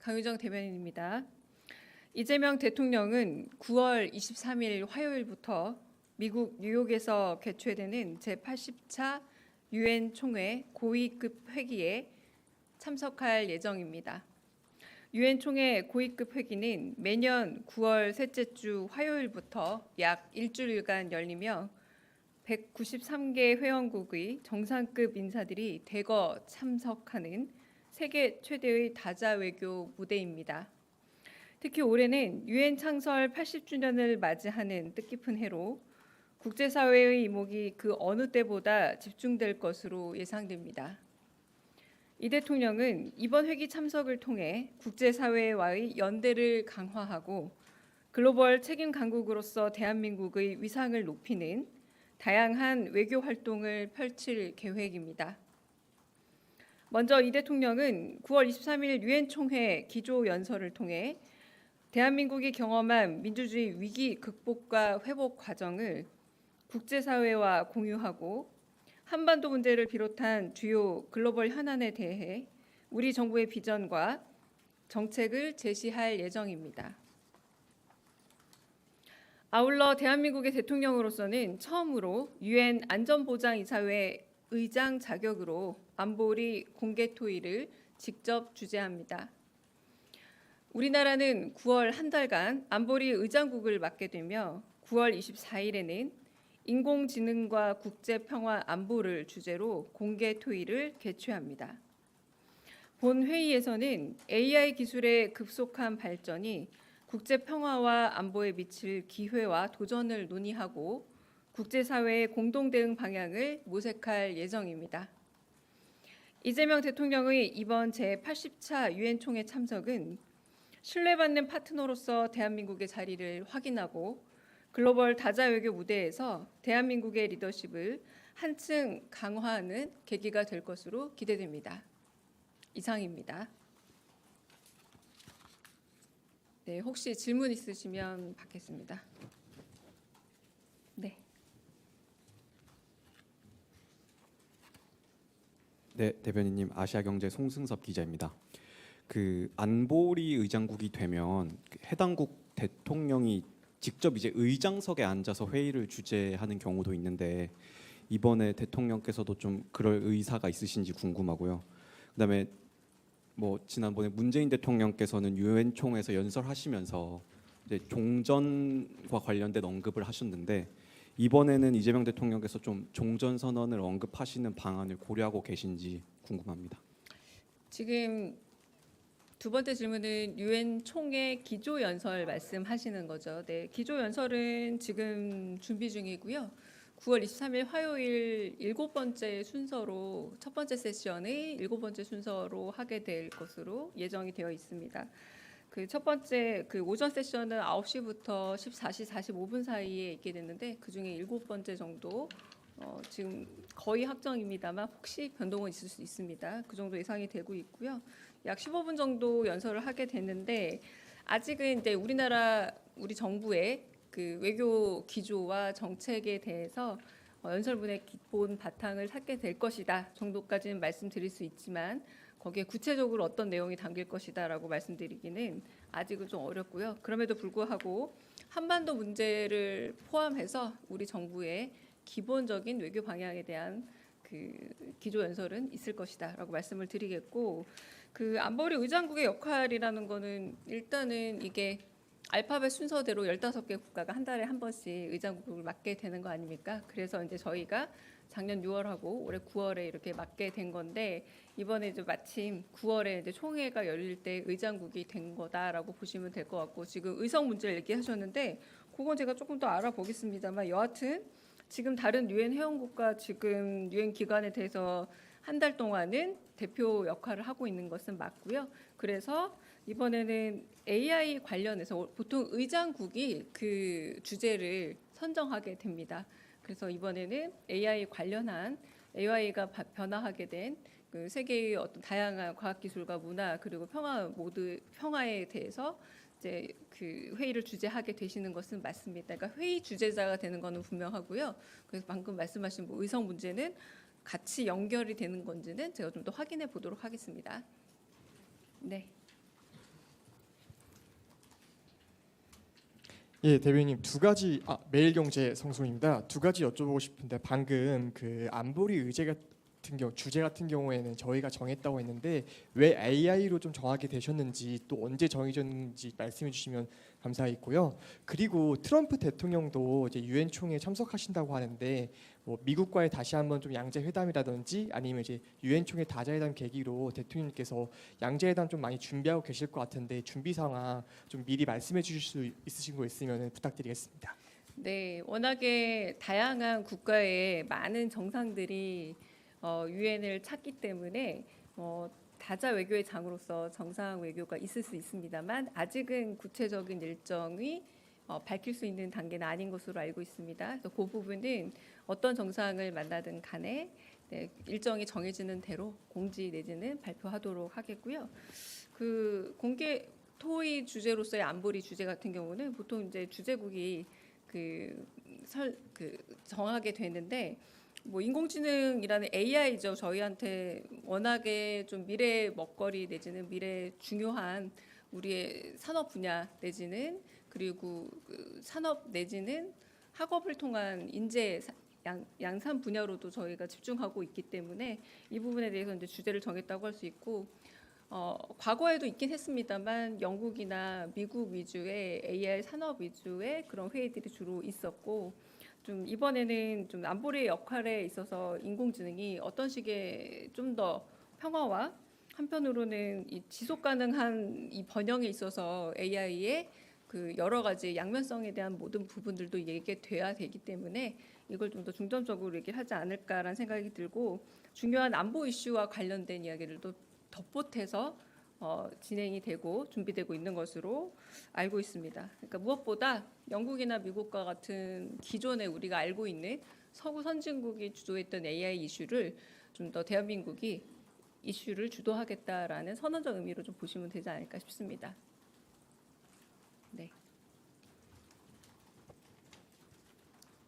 강유정 대변인입니다. 이재명 대통령은 9월 23일 화요일부터 미국 뉴욕에서 개최되는 제80차 유엔 총회 고위급 회기에 참석할 예정입니다. 유엔 총회 고위급 회기는 매년 9월 셋째 주 화요일부터 약 일주일간 열리며 193개 회원국의 정상급 인사들이 대거 참석하는 세계 최대의 다자 외교 무대입니다. 특히 올해는 유엔 창설 80주년을 맞이하는 뜻깊은 해로 국제사회의 이목이 그 어느 때보다 집중될 것으로 예상됩니다. 이 대통령은 이번 회기 참석을 통해 국제사회와의 연대를 강화하고 글로벌 책임 강국으로서 대한민국의 위상을 높이는 다양한 외교 활동을 펼칠 계획입니다. 먼저 이 대통령은 9월 23일 유엔 총회 기조 연설을 통해 대한민국이 경험한 민주주의 위기 극복과 회복 과정을 국제사회와 공유하고 한반도 문제를 비롯한 주요 글로벌 현안에 대해 우리 정부의 비전과 정책을 제시할 예정입니다. 아울러 대한민국의 대통령으로서는 처음으로 유엔 안전보장이사회 의장 자격으로 안보리 공개 토의를 직접 주재합니다. 우리나라는 9월 한 달간 안보리 의장국을 맡게 되며 9월 24일에는 인공지능과 국제평화 안보를 주제로 공개 토의를 개최합니다. 본 회의에서는 AI 기술의 급속한 발전이 국제평화와 안보에 미칠 기회와 도전을 논의하고 국제사회의 공동대응 방향을 모색할 예정입니다. 이재명 대통령의 이번 제80차 유엔 총회 참석은 신뢰받는 파트너로서 대한민국의 자리를 확인하고 글로벌 다자 외교 무대에서 대한민국의 리더십을 한층 강화하는 계기가 될 것으로 기대됩니다. 이상입니다. 네, 혹시 질문 있으시면 받겠습니다. 네. 네, 대변인님, 아시아경제 송승섭 기자입니다. 그 안보리 의장국이 되면 해당국 대통령이 직접 이제 의장석에 앉아서 회의를 주재하는 경우도 있는데 이번에 대통령께서도 좀 그럴 의사가 있으신지 궁금하고요. 그다음에 뭐 지난번에 문재인 대통령께서는 유엔 총회에서 연설하시면서 이제 종전과 관련된 언급을 하셨는데 이번에는 이재명 대통령께서 좀 종전 선언을 언급하시는 방안을 고려하고 계신지 궁금합니다. 지금 두 번째 질문은 유엔 총회 기조 연설 말씀하시는 거죠. 네, 기조 연설은 지금 준비 중이고요. 9월 23일 화요일 7번째 순서로 첫 번째 세션의 7번째 순서로 하게 될 것으로 예정이 되어 있습니다. 그 첫 번째 그 오전 세션은 9시부터 14시 45분 사이에 있게 됐는데 그중에 7번째 정도 지금 거의 확정입니다만 혹시 변동은 있을 수 있습니다. 그 정도 예상이 되고 있고요. 약 15분 정도 연설을 하게 됐는데 아직은 이제 우리 정부의 그 외교 기조와 정책에 대해서 연설문의 기본 바탕을 찾게 될 것이다 정도까지는 말씀드릴 수 있지만 거기에 구체적으로 어떤 내용이 담길 것이다라고 말씀드리기는 아직은 좀 어렵고요. 그럼에도 불구하고 한반도 문제를 포함해서 우리 정부의 기본적인 외교 방향에 대한 그 기조 연설은 있을 것이다라고 말씀을 드리겠고 그 안보리 의장국의 역할이라는 거는 일단은 이게 알파벳 순서대로 15개 국가가 한 달에 한 번씩 의장국을 맡게 되는 거 아닙니까? 그래서 이제 저희가 작년 6월하고 올해 9월에 이렇게 맡게 된 건데 이번에 이제 마침 9월에 이제 총회가 열릴 때 의장국이 된 거다라고 보시면 될 것 같고 지금 의석 문제를 얘기하셨는데 그건 제가 조금 더 알아보겠습니다만 여하튼 지금 다른 유엔 회원국과 지금 유엔 기관에 대해서 한 달 동안은 대표 역할을 하고 있는 것은 맞고요. 그래서 이번에는 AI 관련해서 보통 의장국이 그 주제를 선정하게 됩니다. 그래서 이번에는 AI 관련한 AI가 변화하게 된 그 세계의 어떤 다양한 과학기술과 문화 그리고 평화에 대해서 이제 그 회의를 주재하게 되시는 것은 맞습니다. 그러니까 회의 주재자가 되는 것은 분명하고요. 그래서 방금 말씀하신 뭐 의석 문제는 같이 연결이 되는 건지는 제가 좀 더 확인해 보도록 하겠습니다. 네. 예, 대변인님 두 가지 매일경제 성수입니다. 두 가지 여쭤보고 싶은데 방금 그 안보리 의제 같은 경우 주제 같은 경우에는 저희가 정했다고 했는데 왜 AI로 좀 정하게 되셨는지 또 언제 정해졌는지 말씀해 주시면 감사하겠고요. 그리고 트럼프 대통령도 이제 유엔 총회에 참석하신다고 하는데 뭐 미국과의 다시 한번 좀 양자 회담이라든지 아니면 이제 유엔 총회 다자회담 계기로 대통령님께서 양자 회담 좀 많이 준비하고 계실 것 같은데 준비 상황 좀 미리 말씀해 주실 수 있으신 거 있으면 부탁드리겠습니다. 네, 워낙에 다양한 국가의 많은 정상들이 유엔을 찾기 때문에 다자 외교의 장으로서 정상 외교가 있을 수 있습니다만 아직은 구체적인 일정이 밝힐 수 있는 단계는 아닌 것으로 알고 있습니다. 그래서 그 부분은 어떤 정상을 만나든 간에 네, 일정이 정해지는 대로 공지 내지는 발표하도록 하겠고요. 그 공개 토의 주제로서의 안보리 주제 같은 경우는 보통 이제 주재국이 정하게 되는데 뭐 인공지능이라는 AI죠. 저희한테 워낙에 좀 미래 먹거리 내지는 미래 중요한 우리의 산업 분야 내지는 그리고 그 산업 내지는 학업을 통한 인재 양산 분야로도 저희가 집중하고 있기 때문에 이 부분에 대해서 이제 주제를 정했다고 할 수 있고 과거에도 있긴 했습니다만 영국이나 미국 위주의 AI 산업 위주의 그런 회의들이 주로 있었고 좀 이번에는 좀 안보리의 역할에 있어서 인공지능이 어떤 식의 좀 더 평화와 한편으로는 이 지속 가능한 이 번영에 있어서 AI의 그 여러 가지 양면성에 대한 모든 부분들도 얘기돼야 되기 때문에 이걸 좀 더 중점적으로 얘기하지 않을까라는 생각이 들고 중요한 안보 이슈와 관련된 이야기들도 덧보태서 진행이 되고 준비되고 있는 것으로 알고 있습니다. 그러니까 무엇보다 영국이나 미국과 같은 기존에 우리가 알고 있는 서구 선진국이 주도했던 AI 이슈를 좀 더 대한민국이 이슈를 주도하겠다라는 선언적 의미로 좀 보시면 되지 않을까 싶습니다. 네.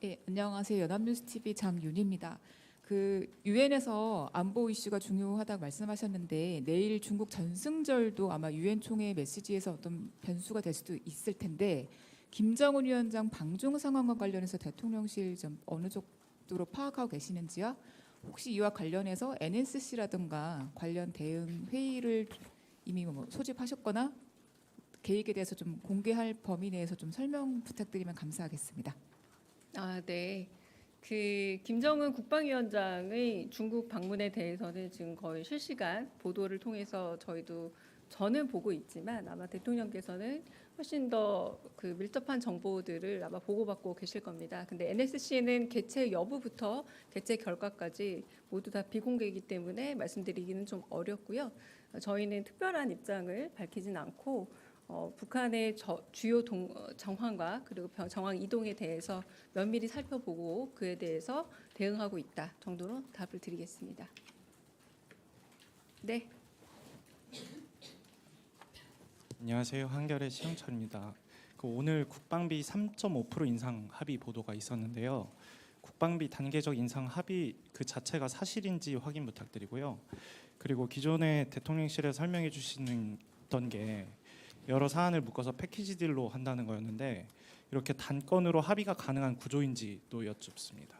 네, 안녕하세요. 연합뉴스 TV 장윤희입니다. 그 유엔에서 안보 이슈가 중요하다고 말씀하셨는데 내일 중국 전승절도 아마 유엔 총회 메시지에서 어떤 변수가 될 수도 있을 텐데 김정은 위원장 방중 상황과 관련해서 대통령실 좀 어느 정도로 파악하고 계시는지요? 혹시 이와 관련해서 NSC라든가 관련 대응 회의를 이미 뭐 소집하셨거나 계획에 대해서 좀 공개할 범위 내에서 좀 설명 부탁드리면 감사하겠습니다. 네. 그 김정은 국방위원장의 중국 방문에 대해서는 지금 거의 실시간 보도를 통해서 저는 보고 있지만 아마 대통령께서는 훨씬 더 그 밀접한 정보들을 아마 보고받고 계실 겁니다. 근데 NSC는 개최 여부부터 개최 결과까지 모두 다 비공개이기 때문에 말씀드리기는 좀 어렵고요. 저희는 특별한 입장을 밝히진 않고 북한의 주요 정황과 그리고 정황 이동에 대해서 면밀히 살펴보고 그에 대해서 대응하고 있다 정도로 답을 드리겠습니다. 네. 안녕하세요. 한겨레 시영철입니다. 오늘 국방비 3.5% 인상 합의 보도가 있었는데요. 국방비 단계적 인상 합의 그 자체가 사실인지 확인 부탁드리고요. 그리고 기존에 대통령실에 설명해 주시던 게 여러 사안을 묶어서 패키지 딜로 한다는 거였는데 이렇게 단건으로 합의가 가능한 구조인지도 여쭙습니다.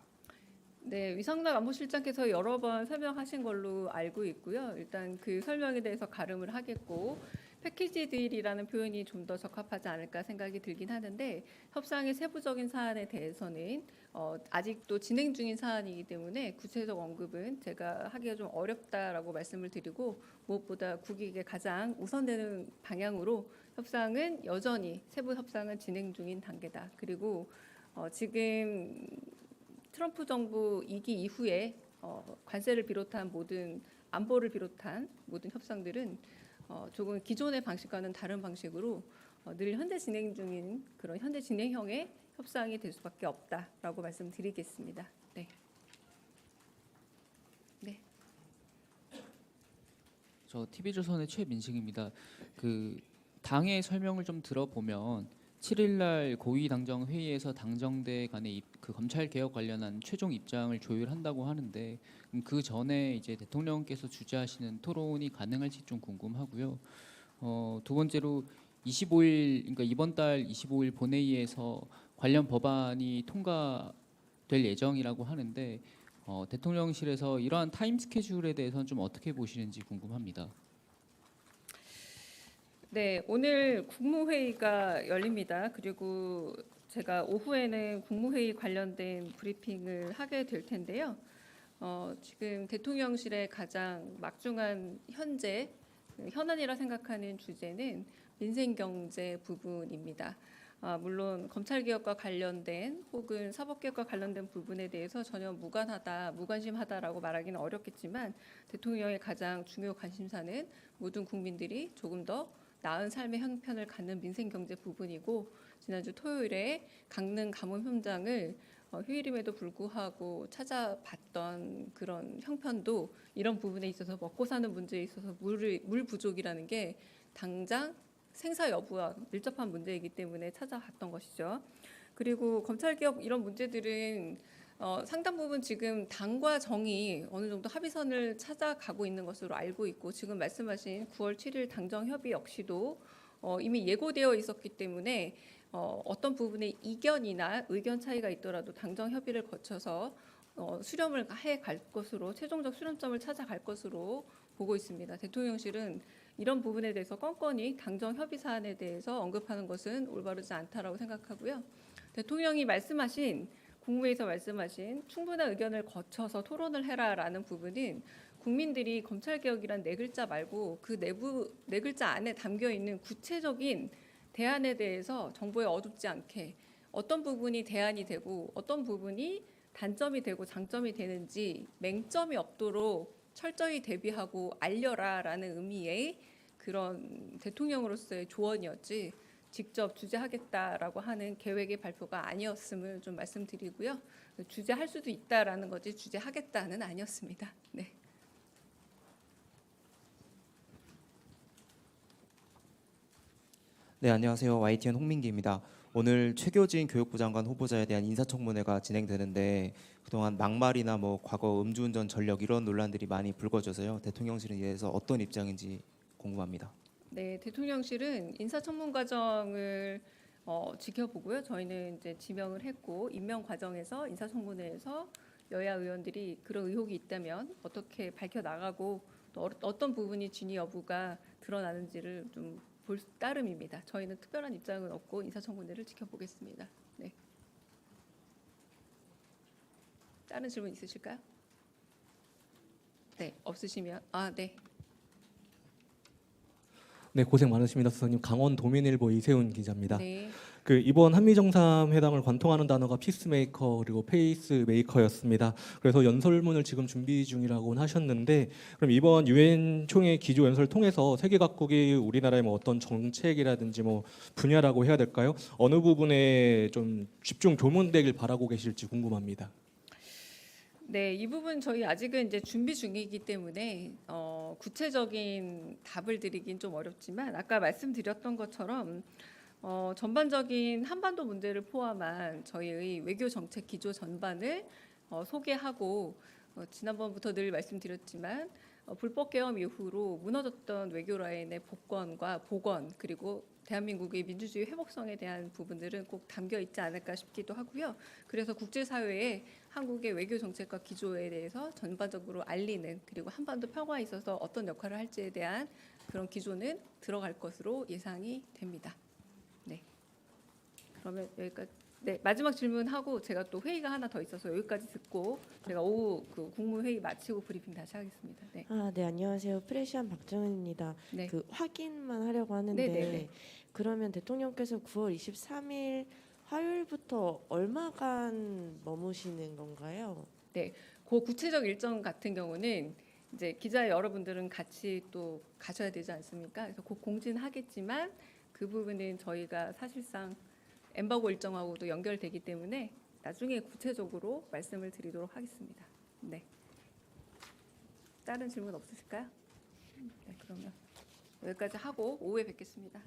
네, 위성락 안보실장께서 여러 번 설명하신 걸로 알고 있고요. 일단 그 설명에 대해서 가름을 하겠고 패키지 딜이라는 표현이 좀 더 적합하지 않을까 생각이 들긴 하는데 협상의 세부적인 사안에 대해서는 아직도 진행 중인 사안이기 때문에 구체적 언급은 제가 하기가 좀 어렵다라고 말씀을 드리고 무엇보다 국익에 가장 우선되는 방향으로 협상은 여전히 세부 협상은 진행 중인 단계다. 그리고 지금 트럼프 정부 2기 이후에 관세를 비롯한 모든 안보를 비롯한 모든 협상들은 조금 기존의 방식과는 다른 방식으로 늘 현재 진행 중인 그런 현재 진행형의 협상이 될 수밖에 없다라고 말씀드리겠습니다. 네. 네. 저 TV조선의 최민식입니다. 그 당의 설명을 좀 들어보면 7일날 고위 당정 회의에서 당정대 간의 그 검찰 개혁 관련한 최종 입장을 조율한다고 하는데 그 전에 이제 대통령께서 주재하시는 토론이 가능할지 좀 궁금하고요. 두 번째로 25일 그러니까 이번 달 25일 본회의에서 관련 법안이 통과될 예정이라고 하는데 대통령실에서 이러한 타임 스케줄에 대해서는 좀 어떻게 보시는지 궁금합니다. 네, 오늘 국무회의가 열립니다. 그리고 제가 오후에는 국무회의 관련된 브리핑을 하게 될 텐데요. 지금 대통령실의 가장 막중한 현재 현안이라 생각하는 주제는 민생경제 부분입니다. 물론 검찰개혁과 관련된 혹은 사법개혁과 관련된 부분에 대해서 전혀 무관하다, 무관심하다라고 말하기는 어렵겠지만 대통령의 가장 중요 관심사는 모든 국민들이 조금 더 나은 삶의 형편을 갖는 민생경제 부분이고 지난주 토요일에 강릉 가뭄 현장을 휴일임에도 불구하고 찾아봤던 그런 형편도 이런 부분에 있어서 먹고 사는 문제에 있어서 물 부족이라는 게 당장 생사 여부와 밀접한 문제이기 때문에 찾아갔던 것이죠. 그리고 검찰개혁 이런 문제들은 상당 부분 지금 당과 정이 어느 정도 합의선을 찾아가고 있는 것으로 알고 있고 지금 말씀하신 9월 7일 당정 협의 역시도 이미 예고되어 있었기 때문에 어떤 부분에 이견이나 의견 차이가 있더라도 당정 협의를 거쳐서 수렴을 해 갈 것으로 최종적 수렴점을 찾아갈 것으로 보고 있습니다. 대통령실은 이런 부분에 대해서 건건히 당정 협의 사안에 대해서 언급하는 것은 올바르지 않다라고 생각하고요. 대통령이 국무회의에서 말씀하신 충분한 의견을 거쳐서 토론을 해라라는 부분은 국민들이 검찰개혁이란 네 글자 말고 그 내부 네 글자 안에 담겨 있는 구체적인 대안에 대해서 정보에 어둡지 않게 어떤 부분이 대안이 되고 어떤 부분이 단점이 되고 장점이 되는지 맹점이 없도록 철저히 대비하고 알려라라는 의미의 그런 대통령으로서의 조언이었지 직접 주재하겠다라고 하는 계획의 발표가 아니었음을 좀 말씀드리고요. 주재할 수도 있다라는 거지 주재하겠다는 아니었습니다. 네. 네, 안녕하세요. YTN 홍민기입니다. 오늘 최교진 교육부 장관 후보자에 대한 인사청문회가 진행되는데 그동안 막말이나 뭐 과거 음주운전 전력 이런 논란들이 많이 불거져서요. 대통령실은 이에 대해서 어떤 입장인지 궁금합니다. 네, 대통령실은 인사청문 과정을 지켜보고요. 저희는 이제 지명을 했고 임명 과정에서 인사청문회에서 여야 의원들이 그런 의혹이 있다면 어떻게 밝혀 나가고 또 어떤 부분이 진위 여부가 드러나는지를 좀 볼 따름입니다. 저희는 특별한 입장은 없고 인사청문회를 지켜보겠습니다. 네. 다른 질문 있으실까요? 네, 없으시면 네. 네, 고생 많으십니다, 수석님. 강원도민일보 이세훈 기자입니다. 네. 이번 한미 정상회담을 관통하는 단어가 피스메이커 그리고 페이스메이커였습니다. 그래서 연설문을 지금 준비 중이라고 하셨는데, 그럼 이번 유엔 총회 기조 연설을 통해서 세계 각국이 우리나라의 뭐 어떤 정책이라든지 뭐 분야라고 해야 될까요? 어느 부분에 좀 집중 조문되길 바라고 계실지 궁금합니다. 네, 이 부분 저희 아직은 이제 준비 중이기 때문에 구체적인 답을 드리긴 좀 어렵지만 아까 말씀드렸던 것처럼 전반적인 한반도 문제를 포함한 저희의 외교 정책 기조 전반을 소개하고 지난번부터 늘 말씀드렸지만 불법 계엄 이후로 무너졌던 외교 라인의 복원과 복원 그리고 대한민국의 민주주의 회복성에 대한 부분들은 꼭 담겨 있지 않을까 싶기도 하고요. 그래서 국제사회에 한국의 외교 정책과 기조에 대해서 전반적으로 알리는 그리고 한반도 평화에 있어서 어떤 역할을 할지에 대한 그런 기조는 들어갈 것으로 예상이 됩니다. 네. 그러면 여기까지. 네, 마지막 질문하고 제가 또 회의가 하나 더 있어서 여기까지 듣고 제가 오후 그 국무회의 마치고 브리핑 다시 하겠습니다. 네. 네, 안녕하세요. 프레시안 박정은입니다. 네. 확인만 하려고 하는데 네네네. 그러면 대통령께서 9월 23일 화요일부터 얼마간 머무시는 건가요? 그 구체적 일정 같은 경우는 이제 기자 여러분들은 같이 또 가셔야 되지 않습니까? 그래서 곧 공지하겠지만 그 부분은 저희가 사실상 엠바고 일정하고도 연결되기 때문에 나중에 구체적으로 말씀을 드리도록 하겠습니다. 네. 다른 질문 없으실까요? 네, 그러면 여기까지 하고 오후에 뵙겠습니다.